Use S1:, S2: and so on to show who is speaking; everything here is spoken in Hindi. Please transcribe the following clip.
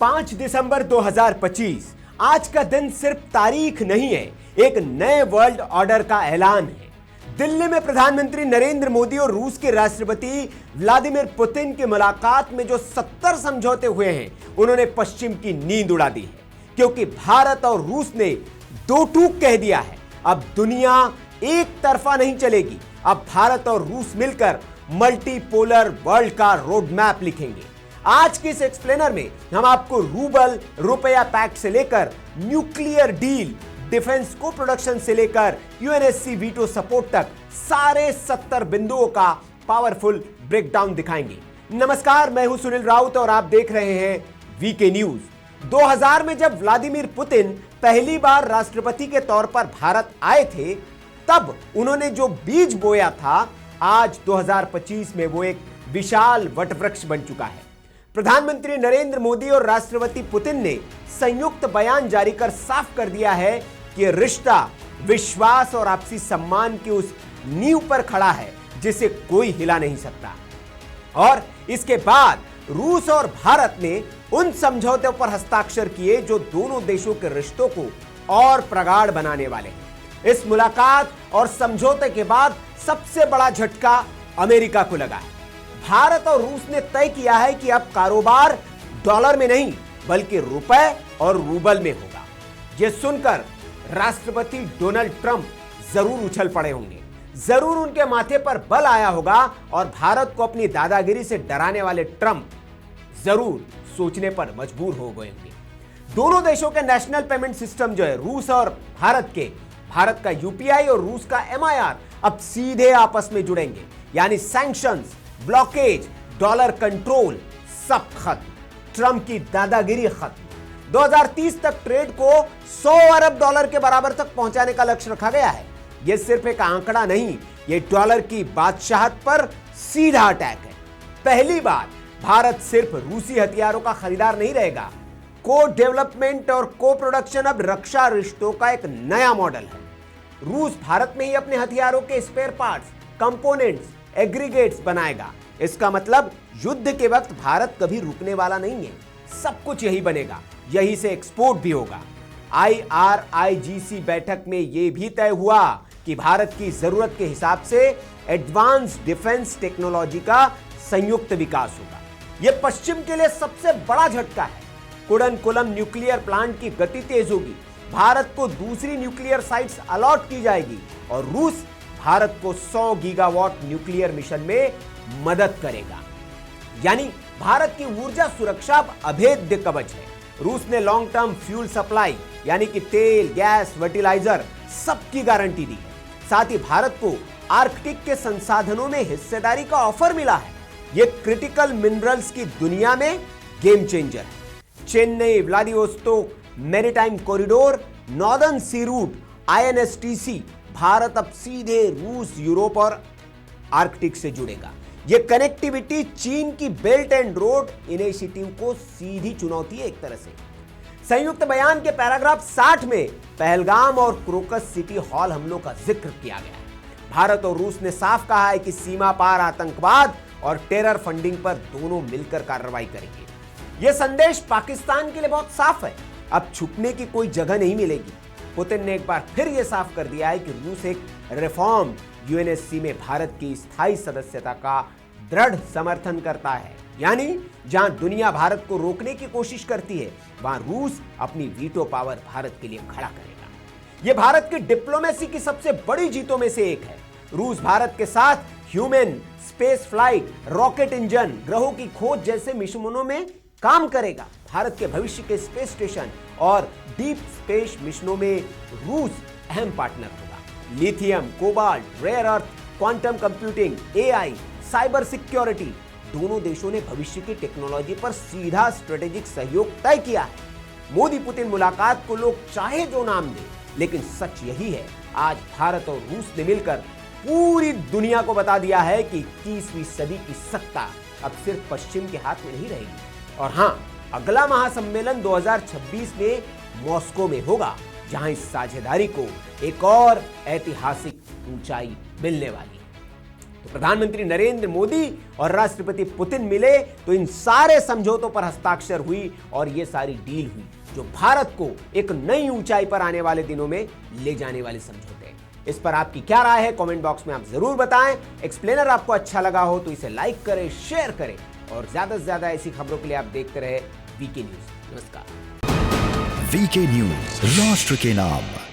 S1: 5 दिसंबर 2025 आज का दिन सिर्फ तारीख नहीं है, एक नए वर्ल्ड ऑर्डर का ऐलान है। दिल्ली में प्रधानमंत्री नरेंद्र मोदी और रूस के राष्ट्रपति व्लादिमीर पुतिन की मुलाकात में जो 70 समझौते हुए हैं, उन्होंने पश्चिम की नींद उड़ा दी है, क्योंकि भारत और रूस ने दो टूक कह दिया है। अब दुनिया एक तरफा नहीं चलेगी। अब भारत और रूस मिलकर मल्टीपोलर वर्ल्ड का रोड मैप लिखेंगे। आज के इस एक्सप्लेनर में हम आपको रूबल रुपया पैक्ट से लेकर न्यूक्लियर डील, डिफेंस को प्रोडक्शन से लेकर यूएनएससी वीटो सपोर्ट तक सारे 70 बिंदुओं का पावरफुल ब्रेकडाउन दिखाएंगे। नमस्कार, मैं हूं सुनील राउत और आप देख रहे हैं वीके न्यूज। 2000 में जब व्लादिमीर पुतिन पहली बार राष्ट्रपति के तौर पर भारत आए थे, तब उन्होंने जो बीज बोया था, आज 2025 में वो एक विशाल वटवृक्ष बन चुका है। प्रधानमंत्री नरेंद्र मोदी और राष्ट्रपति पुतिन ने संयुक्त बयान जारी कर साफ कर दिया है कि रिश्ता विश्वास और आपसी सम्मान की उस नींव पर खड़ा है जिसे कोई हिला नहीं सकता। और इसके बाद रूस और भारत ने उन समझौतों पर हस्ताक्षर किए जो दोनों देशों के रिश्तों को और प्रगाढ़ बनाने वाले हैं। इस मुलाकात और समझौते के बाद सबसे बड़ा झटका अमेरिका को लगा है। भारत और रूस ने तय किया है कि अब कारोबार डॉलर में नहीं बल्कि रुपए और रूबल में होगा। यह सुनकर राष्ट्रपति डोनाल्ड ट्रंप जरूर उछल पड़े होंगे, जरूर उनके माथे पर बल आया होगा और भारत को अपनी दादागिरी से डराने वाले ट्रंप जरूर सोचने पर मजबूर हो गए होंगे। दोनों देशों के नेशनल पेमेंट सिस्टम जो है, रूस और भारत का यूपीआई और रूस का एमआईआर अब सीधे आपस में जुड़ेंगे, यानी सैंक्शंस, ब्लॉकेज, डॉलर कंट्रोल सब खत्म, ट्रंप की दादागिरी खत्म। 2030 तक ट्रेड को 100 अरब डॉलर के बराबर तक पहुंचाने का लक्ष्य रखा गया है। यह सिर्फ एक आंकड़ा नहीं, यह डॉलर की बादशाहत पर सीधा अटैक है। पहली बार भारत सिर्फ रूसी हथियारों का खरीदार नहीं रहेगा। को डेवलपमेंट और को प्रोडक्शन अब रक्षा रिश्तों का एक नया मॉडल है। रूस भारत में ही अपने हथियारों के स्पेयर पार्ट्स, कंपोनेंट्स, एग्रीगेट्स बनाएगा। इसका मतलब युद्ध के वक्त भारत कभी रुकने वाला नहीं है, सब कुछ यही बनेगा, यही से एक्सपोर्ट भी होगा। IRIGC बैठक में यह भी तय हुआ कि भारत की जरूरत के हिसाब से एडवांस डिफेंस टेक्नोलॉजी का संयुक्त विकास होगा। यह पश्चिम के लिए सबसे बड़ा झटका है। कुडनकुलम न्यूक्लियर प्लांट की गति तेज होगी, भारत को दूसरी न्यूक्लियर साइट्स अलॉट की जाएगी और रूस भारत को 100 गीगावाट न्यूक्लियर मिशन में मदद करेगा। यानी भारत की ऊर्जा सुरक्षा अब अभेद्य कवच है। रूस ने लॉन्ग टर्म फ्यूल सप्लाई यानी कि तेल, गैस, फर्टिलाइजर सबकी गारंटी दी है। साथ ही भारत को आर्कटिक के संसाधनों में हिस्सेदारी का ऑफर मिला है। यह क्रिटिकल मिनरल्स की दुनिया में गेम चेंजर है। Chennai Vladivostok maritime corridor, northern sea route, INSTC, Bharat अब सीधे रूस, यूरोप और आर्कटिक से जुड़ेगा। यह कनेक्टिविटी चीन की बेल्ट एंड रोड इनिशिएटिव को सीधी चुनौती है एक तरह से। संयुक्त बयान के पैराग्राफ 60 में पहलगाम और क्रोकस सिटी हॉल हमलों का जिक्र किया गया है। भारत और रूस ने साफ कहा है कि सीमा पार आतंकवाद और टेरर फंडिंग पर दोनों मिलकर कार्रवाई करेंगे। यह संदेश पाकिस्तान के लिए बहुत साफ है, अब छुपने की कोई जगह नहीं मिलेगी। पुतिन ने एक बार फिर यह साफ कर दिया है कि रूस एक रिफॉर्म यूएनएससी में भारत की स्थायी सदस्यता का दृढ़ समर्थन करता है। यानी जहां दुनिया भारत को रोकने की कोशिश करती है, वहां रूस अपनी वीटो पावर भारत के लिए खड़ा करेगा। यह भारत की डिप्लोमेसी की सबसे बड़ी जीतों में से एक है। रूस भारत के साथ human space flight, rocket engine, ग्रहों की खोज जैसे मिशनों में काम करेगा। भारत के भविष्य के स्पेस स्टेशन और डीप स्पेस मिशनों में रूस अहम पार्टनर होगा। Lithium, cobalt, rare earth, quantum computing, AI, cyber security, दोनों देशों ने भविष्य की टेक्नोलॉजी पर सीधा स्ट्रेटेजिक सहयोग तय किया है। मोदी पुतिन मुलाकात को लोग चाहे जो नाम दें, लेकिन सच यही है, आज भारत और रूस ने मिलकर पूरी दुनिया को बता दिया है कि 21वीं सदी की सत्ता अब सिर्फ पश्चिम के हाथ में नहीं रहेगी। और हां, अगला महासम्मेलन 2026 में मॉस्को में होगा, जहां इस साझेदारी को एक और ऐतिहासिक ऊंचाई मिलने वाली है। तो प्रधानमंत्री नरेंद्र मोदी और राष्ट्रपति पुतिन मिले तो इन सारे समझौतों पर हस्ताक्षर हुई और ये सारी डील हुई जो भारत को एक नई ऊंचाई पर आने वाले दिनों में ले जाने वाले समझौते हैं। इस पर आपकी क्या राय है कमेंट बॉक्स में आप जरूर बताएं। एक्सप्लेनर आपको अच्छा लगा हो तो इसे लाइक करें, शेयर करें और ज्यादा से ज्यादा ऐसी खबरों के लिए आप देखते रहे वीके न्यूज। नमस्कार।
S2: वीके न्यूज, राष्ट्र के नाम।